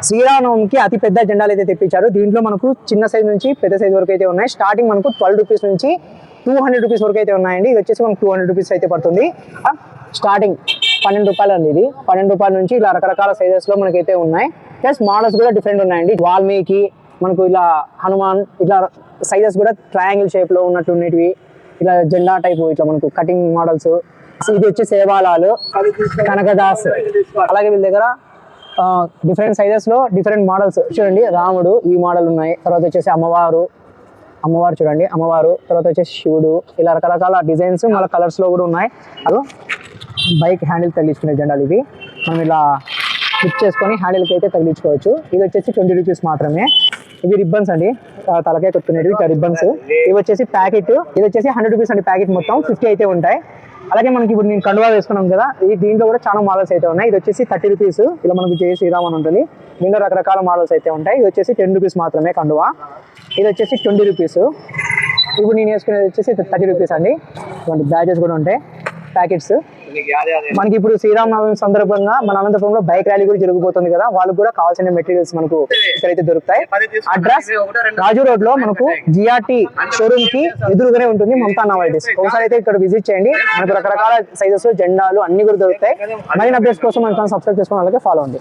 శ్రీరామనవమికి అతి పెద్ద జెండాలు అయితే తెప్పించారు. దీంట్లో మనకు చిన్న సైజ్ నుంచి పెద్ద సైజ్ వరకు అయితే ఉన్నాయి. స్టార్టింగ్ మనకు 12 రూపీస్ నుంచి 200 రూపీస్ వరకు అయితే ఉన్నాయండి. ఇది వచ్చేసి మనకు 200 రూపీస్ అయితే పడుతుంది. స్టార్టింగ్ 12 రూపాయలు అండి. ఇది 12 రూపాయల నుంచి ఇలా రకరకాల సైజెస్ లో మనకైతే ఉన్నాయి. ప్లస్ మోడల్స్ కూడా డిఫరెంట్ ఉన్నాయండి. వాల్మీకి, మనకు ఇలా హనుమాన్, ఇట్లా సైజెస్ కూడా ట్రయాంగిల్ షేప్ లో ఉన్నట్టు ఉన్నటివి, ఇలా జెండా టైప్ ఇట్లా మనకు కటింగ్ మోడల్స్. ఇది వచ్చి సేవాలాలు, కనకదాస్. అలాగే వీళ్ళ దగ్గర డిఫరెంట్ సైజెస్ లో డిఫరెంట్ మోడల్స్ చూడండి. రాముడు ఈ మోడల్ ఉన్నాయి. తర్వాత వచ్చేసి అమ్మవారు చూడండి, అమ్మవారు. తర్వాత వచ్చేసి శివుడు. ఇలా రకరకాల డిజైన్స్ మళ్ళీ కలర్స్ లో కూడా ఉన్నాయి. అదో బైక్ హ్యాండిల్ తగిలించుకునే జెండాలు ఇవి. మనం ఇలా క్లిక్ చేసుకొని హ్యాండిల్కి అయితే తగిలించుకోవచ్చు. ఇది వచ్చేసి 20 రూపీస్ మాత్రమే. ఇవి రిబ్బన్స్ అండి, తలకాయ కొట్టుకునేవి రిబ్బన్స్. ఇవి వచ్చేసి ప్యాకెట్. ఇది వచ్చేసి 100 రూపీస్ అండి ప్యాకెట్. మొత్తం 50 అయితే ఉంటాయి. అలాగే మనకి ఇప్పుడు నేను కండువా వేసుకున్నాం కదా, దీంట్లో కూడా చాలా మోడల్స్ అయితే ఉన్నాయి. ఇది వచ్చేసి 30 రూపీస్. ఇలా మనకు జై శ్రీరామ్ అని ఉంటుంది. దీంట్లో రకరకాల మోడల్స్ అయితే ఉంటాయి. ఇది వచ్చేసి 10 రూపీస్ మాత్రమే కండువా. ఇది వచ్చేసి 20 రూపీస్. ఇప్పుడు నేను వేసుకునేది వచ్చేసి 30 రూపీస్ అండి. ఇటువంటి బ్యాచెస్ కూడా ఉంటాయి, ప్యాకెట్స్. మనకి ఇప్పుడు శ్రీరామనవమి సందర్భంగా మన అనంతపురంలో బైక్ ర్యాలీ కూడా జరగబోతుంది కదా, వాళ్ళకి కూడా కావాల్సిన మెటీరియల్స్ మనకు ఇక్కడైతే దొరుకుతాయి. అడ్రస్ రాజు రోడ్ లో మనకు జిఆర్టీ షోరూమ్ కి ఎదురుగానే ఉంటుంది, మమతా నవాయిటీస్. ఒకసారి అయితే ఇక్కడ విజిట్ చేయండి. మనకు రకరకాల సైజెస్ జెండాలు అన్ని కూడా దొరుకుతాయి. మరిన్ని అప్డేట్స్ కోసం మన ఛానల్ సబ్స్క్రైబ్ చేసుకుని అలాగే ఫాలో అవ్వండి.